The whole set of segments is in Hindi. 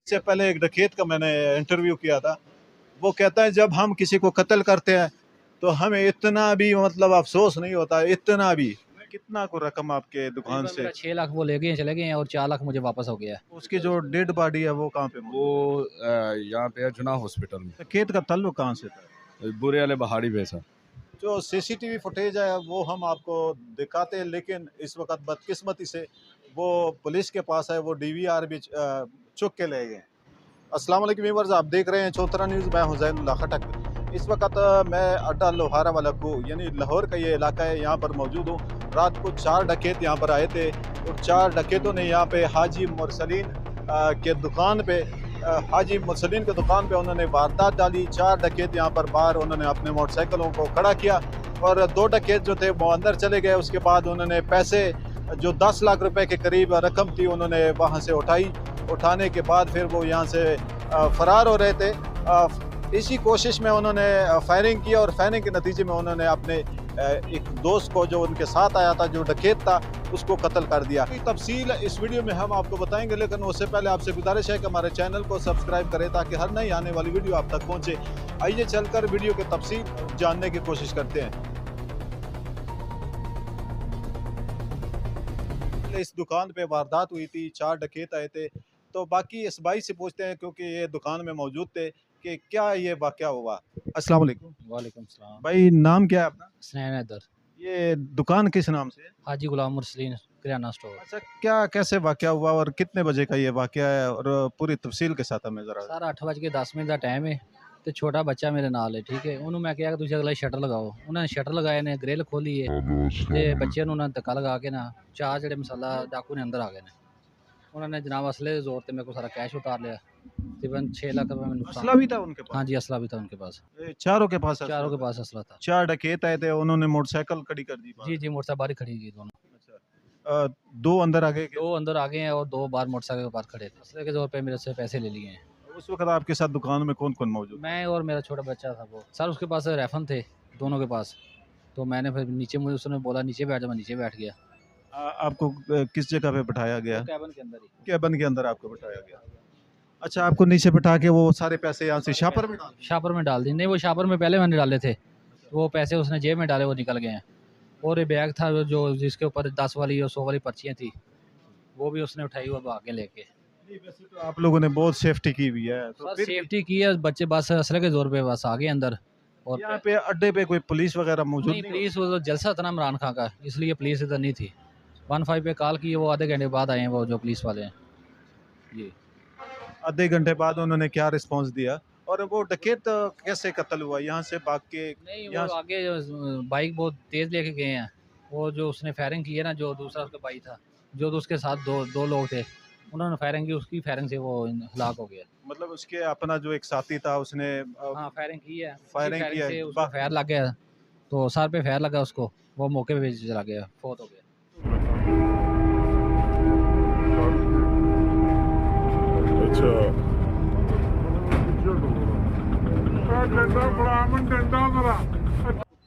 इससे पहले एक डकैत का मैंने इंटरव्यू किया था। वो कहता है जब हम किसी को कत्ल करते हैं तो हमें इतना भी मतलब अफसोस नहीं होता, इतना भी। कितना को रकम आपके दुकान तकरीबन से? मेरा 6 लाख वो ले गए चले गए हैं और 4 लाख मुझे वापस हो गया है। उसकी जो डेड बॉडी है वो कहाँ पे वो मौजूद यहाँ पे है जुना हॉस्पिटल में, है? डकैत का ताल्लुक कहाँ से था? बुरे वाले पहाड़ी पे था। जो सीसीटीवी फुटेज है वो हम आपको दिखाते हैं, लेकिन इस वक्त बदकिस्मती से वो पुलिस के पास है, वो डीवीआर भी चुक के ले गए। अस्सलाम वालेकुम व्यूअर्स, आप देख रहे हैं चौतरा न्यूज़। मैं हुसैन खटक। इस वक्त मैं अड्डा लोहारा वाला को यानी लाहौर का ये इलाका है, यहाँ पर मौजूद हूँ। रात को 4 डकैत यहाँ पर आए थे और 4 डकैतों ने यहाँ पे हाजी मुरसलीन के दुकान पे हाजी मुरसलीन के दुकान पे उन्होंने वारदात डाली। 4 डकैत यहाँ पर बाहर उन्होंने अपने मोटरसाइकिलों को खड़ा किया और 2 डकैत जो थे वो अंदर चले गए। उसके बाद उन्होंने पैसे जो 10 लाख रुपए के करीब रकम थी उन्होंने वहाँ से उठाई। उठाने के बाद फिर वो यहाँ से फरार हो रहे थे। इसी कोशिश में उन्होंने फायरिंग की और फायरिंग के नतीजे में उन्होंने अपने एक दोस्त को जो उनके साथ आया था, जो डकैत था, उसको कत्ल कर दिया। तफसील इस वीडियो में हम आपको बताएंगे, लेकिन उससे पहले आपसे गुजारिश है कि हमारे चैनल को सब्सक्राइब करें ताकि हर नई आने वाली वीडियो आप तक पहुंचे। आइए चलकर वीडियो के तफसील जानने की कोशिश करते हैं। इस दुकान पे वारदात हुई थी, 4 डकैत आए थे। तो बाकी इस भाई से पूछते हैं क्योंकि ये दुकान में मौजूद थे कि क्या ये वाकया हुआ। अस्सलाम वालेकुम वालेकुम सलाम। भाई, नाम क्या है अपना? स्नैन हैदर। ये दुकान किस नाम से है? हाजी गुलाम मुरसलीन किराना स्टोर। अच्छा, क्या कैसे वाकया हुआ और कितने बजे का ये वाकया है और पूरी तफसील के साथ हमें जरा। सारा 8:10 का टाइम है तो छोटा बच्चा मेरे नाल है, ठीक है। उन्होंने मैं कहा कि तुझे अगला शटर लगाओ, उन्होंने शटर लगाए ने ग्रिल खोली है ते बच्चे ਨੂੰ ਉਹਨਾਂ ਧੱਕਾ लगा के ना 4 ਜਿਹੜੇ ਮਸਾਲਾ डाकू ने अंदर आ गए ने। उन्होंने जनाब असले के जोर ते मेरे को सारा कैश उतार लिया, तकरीबन 6 लाख रुपए में नुकसान। असला भी था उनके पास? हाँ जी, असला भी था उनके पास। चारों के पास असला चारों के था? पास असला था। 4 डकैत आए थे, उन्होंने मोटरसाइकिल खड़ी कर दी बाहर। जी जी, मोटरसाइकिल बाहर ही खड़ी की दोनों। अच्छा, 2 अंदर आ गए? 2 अंदर आ गए हैं और 2 बाहर मोटरसाइकिल के पास खड़े थे। असले के जोर पे मेरे से पैसे ले लिए हैं। उस वक्त आपके साथ दुकान में कौन कौन मौजूद? मैं और मेरा छोटा बच्चा था वो सर, उसके पास राइफल थे दोनों के पास। तो मैंने फिर नीचे, मुझे उसने बोला नीचे बैठ जा, मैं नीचे बैठ गया। आपको किस जगह पे बिठाया गया? कैबिन के अंदर ही। केबिन के अंदर आपको बिठाया गया। अच्छा, आपको नीचे बिठा के वो सारे पैसे यहाँ से शापर में डाल दिए? शापर में डाल दी। नहीं, वो शापर में पहले मैंने डाले थे, वो पैसे उसने जेब में डाले, वो निकल गए हैं। और ये बैग था जो जिसके ऊपर 10 वाली और 100 वाली पर्चियाँ थी, वो भी उसने उठाई और भाग के लेके। नहीं, वैसे तो आप लोगों ने बहुत सेफ्टी की हुई है, तो सर फिर सेफ्टी की है, बच्चे बस असले के जोर पे बस आ गए अंदर। और यहाँ पे अड्डे पे कोई पुलिस वगैरह मौजूद नहीं, नहीं? पुलिस वो तो जलसा था ना इमरान खान का, इसलिए पुलिस इधर नहीं थी। 15 पे कॉल की, वो आधे घंटे बाद आए हैं वो जो पुलिस वाले हैं जी। आधे घंटे बाद उन्होंने क्या रिस्पांस दिया? और वो डकैत कैसे कत्ल हुआ? यहाँ से भाग के? नहीं, वो यहाँ आगे बाइक बहुत तेज़ लेके गए हैं। वो जो उसने फायरिंग की है ना, जो दूसरा उसका भाई था, जो तो उसके साथ दो लोग थे, उन्होंने फायरिंग की, उसकी फायरिंग से वो हलाक हो गया। मतलब उसके अपना जो एक साथी था उसने हाँ, फायरिंग की है। फायरिंग फायरिंग किया से है। उसको फायर लग गया, तो सर पे फायर लगा उसको, वो मौके पे चला गया, फौत हो गया।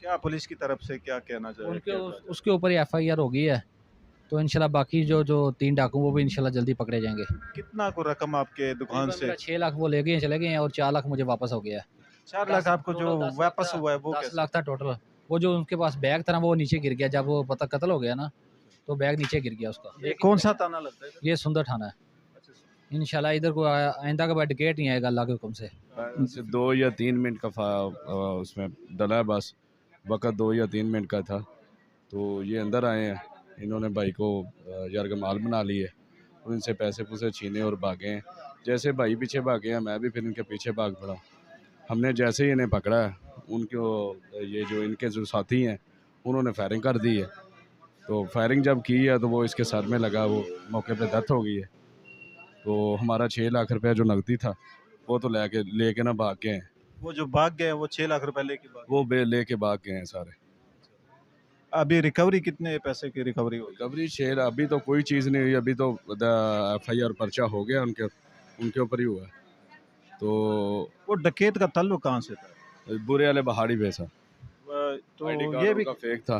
क्या पुलिस की तरफ से क्या कहना चाहिए? उनके उसके ऊपर ही FIR हो गई है, तो इंशाल्लाह बाकी जो 3 डाकू वो भी इंशाल्लाह जल्दी पकड़े जाएंगे। कितना को रकम आपके दुकान से? 6 लाख वो ले गए चले गए हैं और 4 लाख मुझे वापस हो गया है। 4 लाख आपको जो वापस हुआ है वो 10 कैसे? लाख था टोटल। वो जो उनके पास बैग था ना, वो नीचे गिर गया, जब वो पता कत्ल हो गया ना, तो बैग नीचे गिर गया उसका। ये कौन सा थाना लगता है? ये सुंदर थाना है। इंशाल्लाह इधर को आइंदा का डकैत नहीं आएगा अल्लाह के हुक्म से। 2 या 3 मिनट का उसमें डला है, बस वक़्त 2 या 3 मिनट का था। तो ये अंदर आए हैं, इन्होंने भाई को यरगमाल बना ली है और इनसे पैसे पूसे छीने और भागे हैं। जैसे भाई पीछे भागे हैं, मैं भी फिर इनके पीछे भाग पड़ा। हमने जैसे ही इन्हें पकड़ा है, उनको ये जो इनके जो साथी हैं उन्होंने फायरिंग कर दी है। तो फायरिंग जब की है तो वो इसके सर में लगा, वो मौके पे डेथ हो गई है। तो हमारा 6 लाख रुपया जो नकदी था वो तो लेके ना भाग गए हैं। वो जो भाग गए वो 6 लाख रुपए लेके भाग वो लेके भाग गए हैं सारे। गए। अभी रिकवरी कितने पैसे की रिकवरी हुई? रिकवरी 6, अभी तो कोई चीज़ नहीं हुई, अभी तो FIR पर्चा हो गया उनके ऊपर ही हुआ है। तो वो डकैत का ताल्लुक कहाँ से था? बुरे वाले पहाड़ी पे था, तो ID ये कार्ड भी उनका फेक था।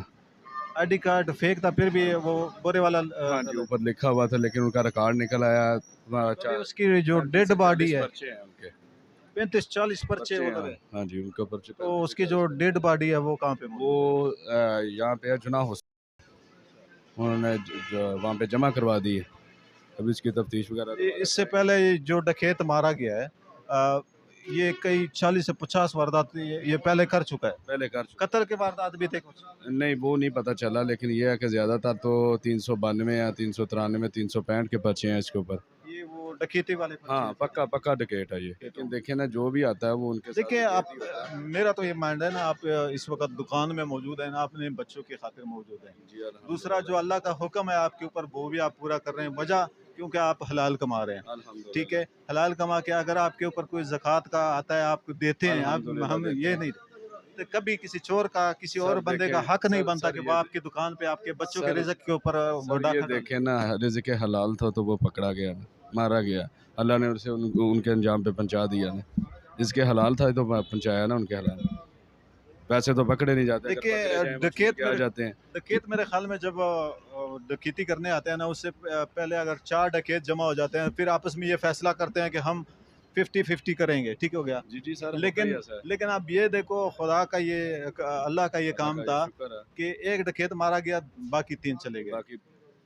आईडी कार्ड फेक था, फिर भी वो बोरे वाला हाँ जी, ऊपर लिखा हुआ था, लेकिन उनका रिकॉर्ड निकल आया। अभी उसकी जो डेड बॉडी है, पर्चे हैं उनके, 35-40 पर्चे पर्चे उधर है। हैं। हाँ जी, उनके पर्चे। तो उसकी जो डेड बॉडी है वो कहाँ पे वो यहाँ पे है जुना हॉस्पिटल, उन्होंने वहाँ पे जमा करवा दी है। अभी इसकी तफ्तीश वगैरह इससे पहले ये जो डकैत मारा गया है, ये कई 40 से 50 वारदात ये पहले कर चुका है। पहले कर चुका। कत्ल के वारदात भी थे कुछ। नहीं, वो नहीं पता चला, लेकिन ये है कि ज़्यादातर तो 392 या 393, 365 के पर्चे हैं इसके ऊपर। ये वो डकैती वाले पर्चे हाँ, हैं। पक्का पक्का डकैत है ये। लेकिन देखिए ना, जो भी आता है वो उनके साथ देखिए आप, डकैती होता है। मेरा तो ये माइंड है ना, आप इस वक्त दुकान में मौजूद हैं ना, अपने बच्चों की खातिर मौजूद हैं। जी, अल्हम्दुलिल्लाह। दूसरा जो अल्लाह का हुक्म है आपके ऊपर वो भी आप पूरा कर रहे हैं, वजह क्योंकि आप हलाल कमा रहे हैं। अल्हम्दुलिल्लाह। ठीक है, हलाल कमा के अगर आपके ऊपर कोई ज़कात का आता है आपको देते हैं, आप अल्हम्दुलिल्लाह हम देते ये हैं। नहीं, तो कभी किसी चोर का, किसी सर और बंदे का देखें, हक नहीं सर बनता सर कि ये वो आपकी दुकान पे आपके बच्चों के सर रिज़्क के ऊपर वो सर ये डाका डाले। देखें ना, रिज़्क़ हलाल था तो वो पकड़ा गया ना, मारा गया। अल्लाह ने उसे उनके अंजाम पे पहुंचा दिया ना। इसके हलाल था तो पहुंचाया ना उनके हलाल। पैसे तो पकड़े नहीं जाते, अगर देखिए पकड़े जाएं वो छूट के आ जाते हैं। डकैत मेरे ख्याल में जब डकैती करने आते हैं ना, उससे पहले अगर 4 डकैत जमा हो जाते हैं, फिर आपस में ये फैसला करते हैं कि हम 50-50 करेंगे, ठीक हो गया। जी जी सर, लेकिन लेकिन आप ये देखो, खुदा का ये अल्लाह का ये काम था शुक्र है। कि एक डकैत मारा गया, बाकी 3 चले गए। बाकी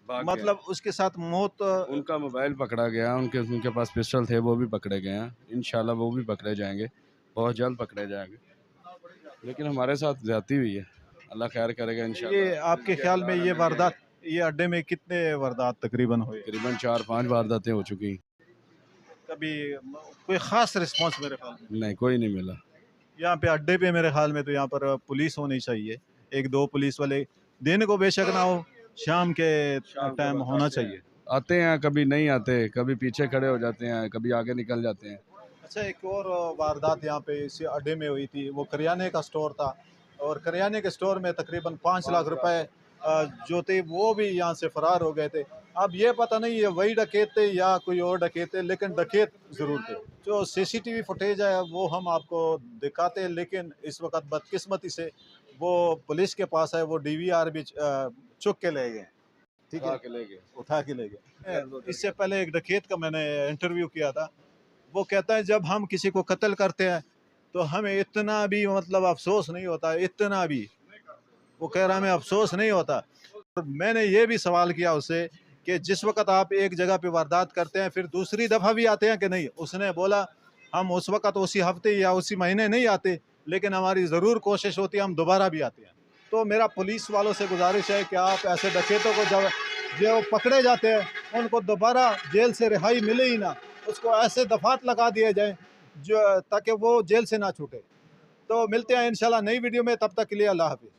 भाग गए। मतलब उसके साथ मौत। उनका मोबाइल पकड़ा गया, उनके उनके पास पिस्टल थे, वो भी पकड़े गए हैं। इंशाल्लाह वो भी पकड़े जाएंगे, बहुत जल्द पकड़े जाएंगे। लेकिन हमारे साथ ज्यादती हुई है, अल्लाह खैर करेगा इंशाल्लाह। ये आपके ख्याल में ये वारदात, ये अड्डे में कितने वारदात तकरीबन हुए? तकरीबन 4-5 वारदातें हो चुकी हैं। कभी कोई खास रिस्पांस मेरे ख्याल में नहीं, कोई नहीं मिला। यहाँ पे अड्डे पे मेरे ख्याल में तो यहाँ पर पुलिस होनी चाहिए, 1-2 पुलिस वाले, दिन को बेशक ना हो, शाम के टाइम होना चाहिए। आते हैं, कभी नहीं आते, कभी पीछे खड़े हो जाते हैं, कभी आगे निकल जाते हैं। अच्छा, एक और वारदात यहाँ पे इस अड्डे में हुई थी, वो करियाने का स्टोर था, और करियाने के स्टोर में तकरीबन 5 लाख रुपए जो थे वो भी यहाँ से फरार हो गए थे। अब ये पता नहीं ये वही डकैत थे या कोई और डकैत थे, लेकिन डकैत ज़रूर थे। जो सीसीटीवी फुटेज है वो हम आपको दिखाते हैं, लेकिन इस वक्त बदकिस्मती से वो पुलिस के पास है, वो डीवीआर भी चुक के ले गए। ठीक है, उठा के ले गए। इससे पहले एक डकैत का मैंने इंटरव्यू किया था, वो कहता है जब हम किसी को कत्ल करते हैं तो हमें इतना भी मतलब अफसोस नहीं होता, इतना भी, वो कह रहा हमें अफसोस नहीं होता। और मैंने ये भी सवाल किया उससे कि जिस वक्त आप एक जगह पे वारदात करते हैं फिर दूसरी दफ़ा भी आते हैं कि नहीं? उसने बोला हम उस वक्त उसी हफ्ते या उसी महीने नहीं आते, लेकिन हमारी ज़रूर कोशिश होती है, हम दोबारा भी आते हैं। तो मेरा पुलिस वालों से गुजारिश है कि आप ऐसे डकैतों को जब जो पकड़े जाते हैं उनको दोबारा जेल से रिहाई मिले ही ना, उसको ऐसे दफात लगा दिए जाएँ जो ताकि वो जेल से ना छूटे। तो मिलते हैं इंशाल्लाह नई वीडियो में, तब तक के लिए अल्लाह हाफ़िज़।